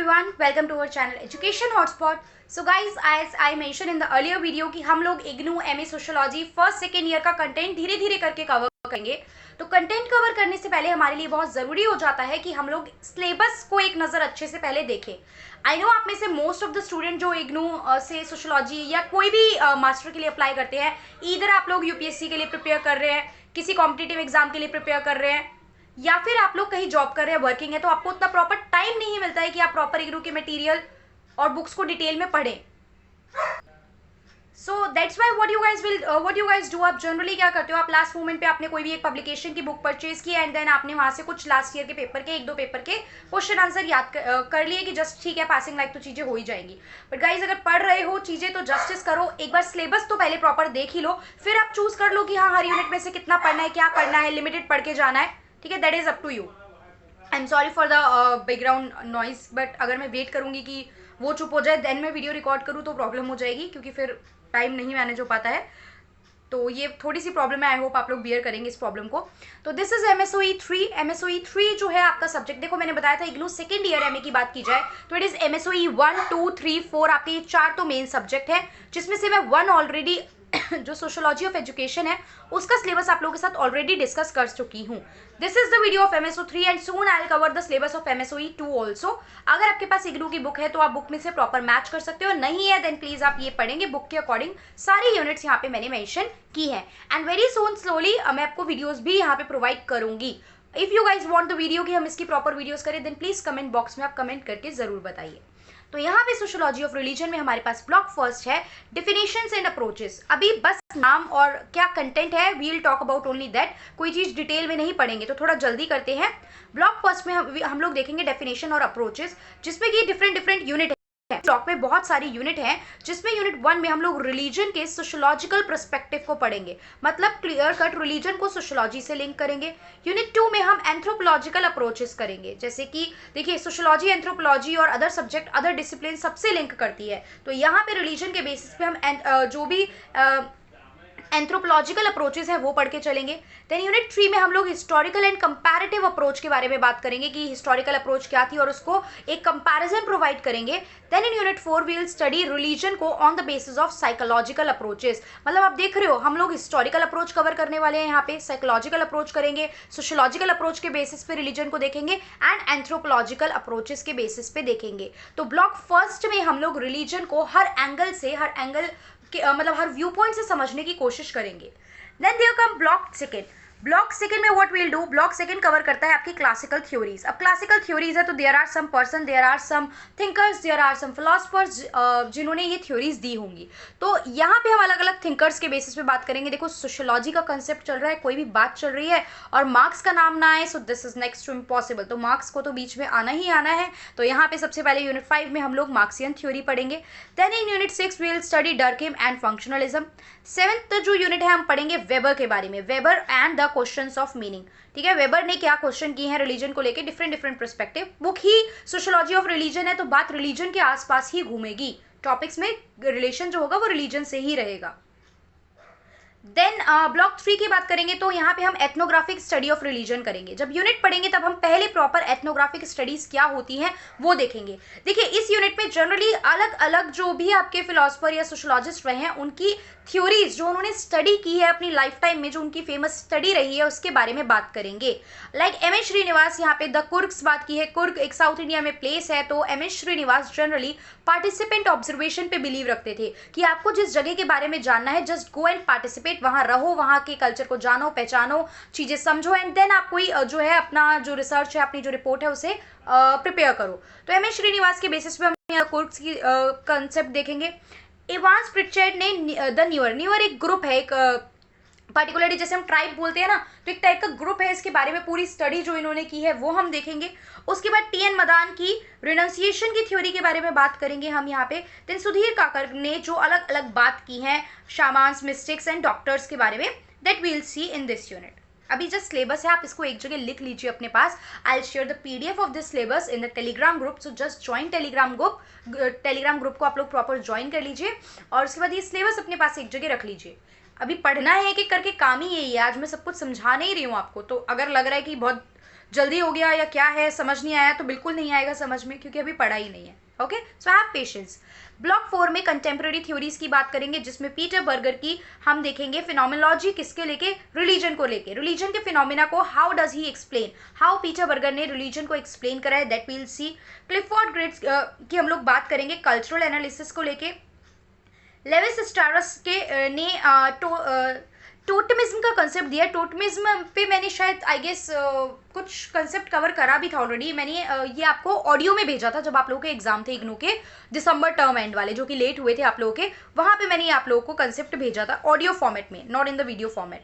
everyone, welcome to our channel Education Hotspot. So guys, as I mentioned in the earlier video कि हम लोग IGNOU MA sociology first second year का content धीरे धीरे करके cover करेंगे। तो कंटेंट कवर करने से पहले हमारे लिए बहुत ज़रूरी हो जाता है कि हम लोग सिलेबस को एक नज़र अच्छे से पहले देखें। आई नो आप में से मोस्ट ऑफ द स्टूडेंट जो इग्नू से सोशियोलॉजी या कोई भी मास्टर के लिए अप्लाई करते हैं, इधर आप लोग यूपीएससी के लिए प्रिपेयर कर रहे हैं, किसी कॉम्पिटिटिव एग्जाम के लिए प्रिपेयर कर रहे हैं, या फिर आप लोग कहीं जॉब कर रहे हैं, वर्किंग है, तो आपको उतना प्रॉपर टाइम नहीं मिलता है कि आप प्रॉपर इग्नू के मटेरियल और बुक्स को डिटेल में पढ़ें। So that's why what you guys do, आप जनरली क्या करते हो, आप लास्ट मोमेंट पे आपने कोई भी एक पब्लिकेशन की बुक परचेज की एंड देन आपने वहां से कुछ लास्ट ईयर के पेपर के एक दो पेपर के क्वेश्चन आंसर याद कर लिए कि जस्ट ठीक है पासिंग लाइक तो चीज़ें हो ही जाएंगी। बट गाइज अगर पढ़ रहे हो चीज़ें तो जस्टिस करो, एक बार सिलेबस तो पहले प्रॉपर देख ही लो, फिर आप चूज कर लो कि हाँ हर यूनिट में से कितना पढ़ना है, क्या पढ़ना है, लिमिटेड पढ़ के जाना है, ठीक है, that is up to you. I am sorry for the background noise, but अगर मैं वेट करूंगी कि वो चुप हो जाए देन मैं वीडियो रिकॉर्ड करूँ तो प्रॉब्लम हो जाएगी, क्योंकि फिर टाइम नहीं मैनेज हो पाता है। तो ये थोड़ी सी प्रॉब्लम है, आई होप आप लोग बियर करेंगे इस प्रॉब्लम को। तो दिस इज एमएसओई 3। एमएसओई 3 जो है आपका सब्जेक्ट, देखो मैंने बताया था इग्नू सेकेंड ईयर एमए की बात की जाए तो इट इज एमएसओई 1, 2, 3, 4, आपके ये 4 तो मेन सब्जेक्ट है, जिसमें से मैं 1 ऑलरेडी जो सोशियोलॉजी ऑफ एजुकेशन है उसका सिलेबस आप लोगों के साथ ऑलरेडी डिस्कस कर चुकी हूँ। This is the video of MSO 3 and soon I will cover the syllabus of MSOE 2 also. अगर आपके पास इग्नू की बुक है तो आप बुक में से प्रॉपर मैच कर सकते हो, नहीं है देन प्लीज आप ये पढ़ेंगे बुक के अकॉर्डिंग, सारी यूनिट्स यहाँ पे मैंने मेंशन की है एंड वेरी सून स्लोली मैं आपको वीडियोज भी यहाँ पे प्रोवाइड करूंगी। If you guys want the video कि हम इसकी प्रॉपर वीडियोज करें देन प्लीज कमेंट बॉक्स में आप कमेंट करके जरूर बताइए। तो यहाँ पे सोशियोलॉजी ऑफ रिलीजन में हमारे पास ब्लॉक फर्स्ट है डिफिनेशंस एंड अप्रोचेस। अभी बस नाम और क्या कंटेंट है we will talk about only that, कोई चीज डिटेल में नहीं पढ़ेंगे, तो थोड़ा जल्दी करते हैं। ब्लॉक फर्स्ट में हम लोग देखेंगे डेफिनेशन और अप्रोचेस, जिसमें कि डिफरेंट यूनिट है। ब्लॉक में बहुत सारी यूनिट हैं, जिसमें यूनिट 1 में हम लोग रिलीजन के सोशियोलॉजिकल पर्सपेक्टिव को पढ़ेंगे, मतलब क्लियर कट रिलीजन को सोशियोलॉजी से लिंक करेंगे। यूनिट 2 में हम एंथ्रोपोलॉजिकल अप्रोचेस करेंगे, जैसे कि देखिए सोशियोलॉजी, एंथ्रोपोलॉजी और अदर सब्जेक्ट अदर डिसिप्लिन सबसे लिंक करती है, तो यहाँ पे रिलीजन के बेसिस पे हम जो भी एंथ्रोपोलॉजिकल अप्रोचेस हैं वो पढ़ के चलेंगे। देन यूनिट 3 में हम लोग हिस्टोरिकल एंड कंपैरेटिव अप्रोच के बारे में बात करेंगे कि हिस्टोरिकल अप्रोच क्या थी और उसको एक कंपैरिजन प्रोवाइड करेंगे। Then in unit 4 we will study religion को on the basis of psychological approaches, मतलब आप देख रहे हो हम लोग हिस्टोरिकल अप्रोच कवर करने वाले हैं, यहाँ पे साइकोलॉजिकल अप्रोच करेंगे, सोशियोलॉजिकल अप्रोच के बेसिस पे रिलीजन को देखेंगे एंड एंथ्रोपोलॉजिकल अप्रोचेस के बेसिस पे देखेंगे। तो ब्लॉक फर्स्ट में हम लोग रिलीजन को हर एंगल से, मतलब हर व्यू पॉइंट से समझने की कोशिश करेंगे। Then there come block second. Block second में what will do, block second cover करता है आपकी क्लासिकल थ्योरीज। अब क्लासिकल थ्योरीज है तो there are some person, there are some thinkers, there are some philosophers जिन्होंने ये थ्योरीज दी होंगी। तो यहाँ पे हम अलग अलग थिंकर्स के बेसिस पे बात करेंगे। देखो सोशियोलॉजी का कंसेप्ट चल रहा है, कोई भी बात चल रही है और मार्क्स का नाम ना आए so this is next to impossible, तो मार्क्स को तो बीच में आना ही आना है। तो यहाँ पे सबसे पहले यूनिट 5 में हम लोग मार्क्सियन थ्योरी पढ़ेंगे। Then in unit 6 we will study Durkheim and functionalism. 7th जो यूनिट है हम पढ़ेंगे वेबर के बारे में, weber and the questions of meaning, ठीक है, वेबर ने क्या क्वेश्चन किए हैं रिलीजन को लेके, different perspective. Book he sociology of religion है तो बात रिलीजन के आसपास ही घूमेगी, टॉपिक्स में रिलेशन जो होगा वो रिलीजन से ही रहेगा। देन ब्लॉक 3 की बात करेंगे तो यहाँ पे हम एथनोग्राफिक स्टडी ऑफ रिलीजन करेंगे। जब यूनिट पढ़ेंगे तब हम पहले प्रॉपर एथनोग्राफिक स्टडीज क्या होती हैं वो देखेंगे। देखिए इस यूनिट में जनरली अलग अलग जो भी आपके फिलोसफर या सोशियोलॉजिस्ट रहे हैं उनकी थ्योरीज जो उन्होंने स्टडी की है अपनी लाइफ टाइम में, जो उनकी फेमस स्टडी रही है उसके बारे में बात करेंगे। Like MS. श्रीनिवास, यहाँ पे द कुर्ग्स बात की है, कुर्ग एक साउथ इंडिया में प्लेस है, तो MS. Srinivas generally participant observation पे बिलीव रखते थे कि आपको जिस जगह के बारे में जानना है जस्ट गो एंड पार्टिसिपेट, वहाँ रहो, वहाँ के कल्चर को जानो, पहचानो, चीज़ें समझो एंड देन आप कोई जो है अपना जो रिसर्च है, अपनी जो रिपोर्ट है उसे प्रिपेयर करो। तो एम.एस. श्रीनिवास के बेसिस पे हम कुर्ग्स की कंसेप्ट देखेंगे। इवांस प्रिचर्ड ने द न्यूअर एक ग्रुप है, एक पर्टिकुलरली जैसे हम ट्राइब बोलते हैं ना, तो एक टाइप का ग्रुप है, इसके बारे में पूरी स्टडी जो इन्होंने की है वो हम देखेंगे। उसके बाद टी.एन. मदान की रिनंसिएशन की थ्योरी के बारे में बात करेंगे हम यहाँ पे। देन सुधीर काकर ने जो अलग अलग बात की है शामान्स, मिस्टिक्स एंड डॉक्टर्स के बारे में, that we will see in this unit. अभी जस्ट सिलेबस है, आप इसको एक जगह लिख लीजिए अपने पास। I will share the PDF of this syllabus in the Telegram group, so just join Telegram group को आप लोग प्रॉपर ज्वाइन कर लीजिए और उसके बाद ये सिलेबस अपने पास एक जगह रख लीजिए। अभी पढ़ना है एक एक करके, काम ही यही है, आज मैं सब कुछ समझा नहीं रही हूँ आपको, तो अगर लग रहा है कि बहुत जल्दी हो गया या क्या है, समझ नहीं आया, तो बिल्कुल नहीं आएगा समझ में, क्योंकि अभी पढ़ा ही नहीं है। Okay, so have patience. Block 4 में कंटेम्प्रेरी थ्योरीज की बात करेंगे, जिसमें पीटर बर्गर की हम देखेंगे फिनोमिनोलॉजी, किसके लेके, रिलीजन को लेके, रिलीजन के फिनोमिना को how does he explain, how Peter Berger ने रिलीजन को एक्सप्लेन करा है, that will see. Clifford greats की हम लोग बात करेंगे कल्चरल एनालिसिस को लेके। लेविस स्टारस के ने टोटमिज्म का कंसेप्ट दिया। टोटमिज्म पे मैंने शायद आई गेस कुछ कंसेप्ट कवर करा भी था ऑलरेडी। मैंने ये आपको ऑडियो में भेजा था जब आप लोगों के एग्जाम थे इग्नू के दिसंबर टर्म एंड वाले, जो कि लेट हुए थे आप लोगों के, वहाँ पे मैंने आप लोगों को कंसेप्ट भेजा था ऑडियो फॉर्मेट में, not in the video format.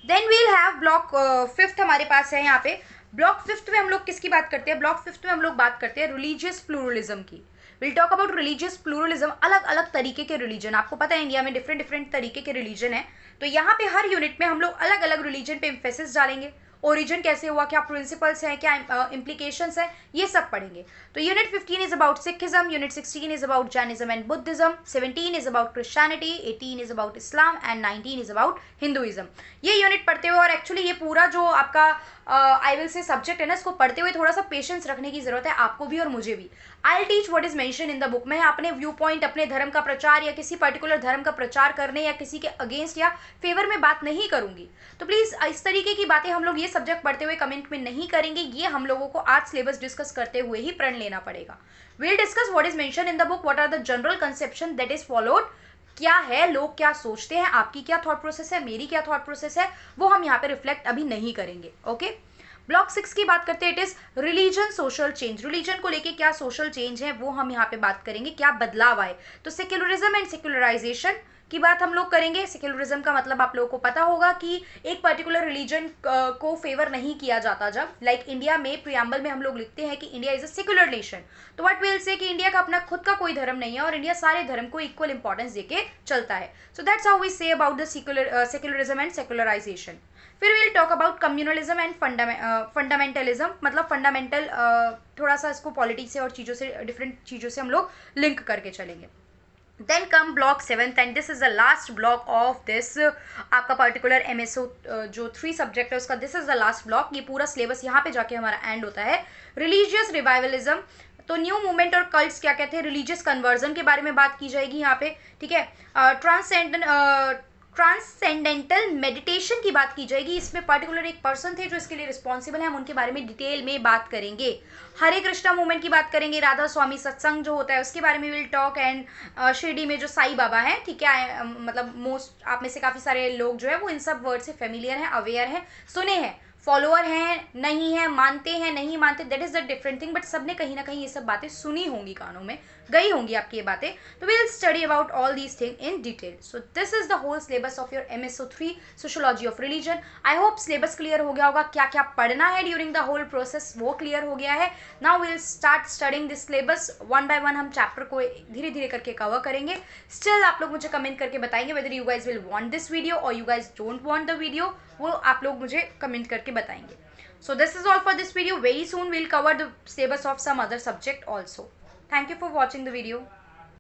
Then we'll have block 5 हमारे पास है यहाँ पे। ब्लॉक 5 में हम लोग किसकी बात करते हैं, ब्लॉक 5 में हम लोग बात करते हैं रिलीजियस प्लूरलिज्म की। Will talk about religious pluralism, अलग अलग तरीके के रिलीजन। आपको पता है इंडिया में डिफरेंट डिफरेंट तरीके के रिलीजन है, तो यहाँ पे हर यूनिट में हम लोग अलग अलग रिलीजन पे एम्फेसिस डालेंगे। ओरिजिन कैसे हुआ, क्या प्रिंसिपल्स हैं, क्या इम्प्लीकेशंस हैं, ये सब पढ़ेंगे। तो unit 15 is about Sikhism, unit 16 is about Jainism and Buddhism, 17 is about Christianity, 18 is about Islam and 19 is about Hinduism. ये यूनिट पढ़ते हुए, और एक्चुअली ये पूरा जो आपका आई विल से सब्जेक्ट है ना, इसको पढ़ते हुए थोड़ा सा पेशेंस रखने की जरूरत है आपको भी और मुझे भी। I teach what is mention in the book. मैं अपने व्यू पॉइंट, अपने धर्म का प्रचार या किसी पर्टिकुलर धर्म का प्रचार करने या किसी के अगेंस्ट या फेवर में बात नहीं करूंगी। तो प्लीज इस तरीके की बातें हम लोग ये सब्जेक्ट पढ़ते हुए कमेंट में नहीं करेंगे, ये हम लोगों को आज सिलेबस डिस्कस करते हुए ही प्रण लेना पड़ेगा। Will discuss what is mention in the book, what are the general conception that is followed, क्या है, लोग क्या सोचते हैं, आपकी क्या थॉट प्रोसेस है, मेरी क्या थॉट प्रोसेस है, वो हम यहाँ पे रिफ्लेक्ट अभी नहीं करेंगे। ओके, ब्लॉक 6 की बात करते हैं, it is religion social change. Religion को लेके क्या सोशल चेंज है वो हम यहाँ पे बात करेंगे, क्या बदलाव आए। तो सेक्युलरिज्म एंड सेक्युलराइजेशन की बात हम लोग करेंगे। सेक्युलरिज्म का मतलब आप लोगों को पता होगा कि एक पर्टिकुलर रिलीजन को फेवर नहीं किया जाता। जब लाइक इंडिया में प्रियम्बल में हम लोग लिखते हैं कि India is a secular nation, तो व्हाट विल से कि इंडिया का अपना खुद का कोई धर्म नहीं है और इंडिया सारे धर्म को इक्वल इंपॉर्टेंस देके चलता है। So that's how we say about the secularism and secularization. फिर will talk about communalism and fundamentalism, मतलब फंडामेंटल, थोड़ा सा इसको पॉलिटिक्स से और चीज़ों से, डिफरेंट चीज़ों से हम लोग लिंक करके चलेंगे। Then come block 7 and this is the last block of this आपका पर्टिकुलर MSO जो 3 सब्जेक्ट है उसका, this is the last block. ये पूरा सिलेबस यहाँ पे जाके हमारा एंड होता है। रिलीजियस रिवाइवलिज्म, तो न्यू मूवमेंट और कल्ट्स क्या कहते हैं, रिलीजियस कन्वर्जन के बारे में बात की जाएगी यहाँ पे, ठीक है। ट्रांससेंडेंटल मेडिटेशन की बात की जाएगी, इसमें पर्टिकुलर एक पर्सन थे जो इसके लिए रिस्पॉन्सिबल हैं, हम उनके बारे में डिटेल में बात करेंगे। हरे कृष्णा मूवमेंट की बात करेंगे, राधा स्वामी सत्संग जो होता है उसके बारे में विल टॉक, एंड शिरडी में जो साईं बाबा हैं, ठीक है, मतलब मोस्ट आप में से काफ़ी सारे लोग जो है वो इन सब वर्ड से फेमिलियर हैं, अवेयर हैं, सुने हैं, फॉलोअर हैं, नहीं है, मानते हैं, नहीं मानते, that is the different thing, but सबने कहीं ना कहीं ये सब बातें सुनी होंगी, कानों में गई होंगी आपकी ये बातें। तो we will study about all these thing in detail. So this is the whole syllabus of your MSO 3 sociology of religion. I hope syllabus clear हो गया होगा, क्या क्या पढ़ना है ड्यूरिंग द होल प्रोसेस वो क्लियर हो गया है। Now we will start studying this syllabus one by one, हम चैप्टर को धीरे धीरे करके कवर करेंगे। स्टिल आप लोग मुझे कमेंट करके बताएंगे whether you guys will want this video और you guys don't want the video, वो आप लोग मुझे कमेंट करके बताएंगे। So this is all for this video. Very soon we'll cover the syllabus of some other subject also. Thank you for watching the video.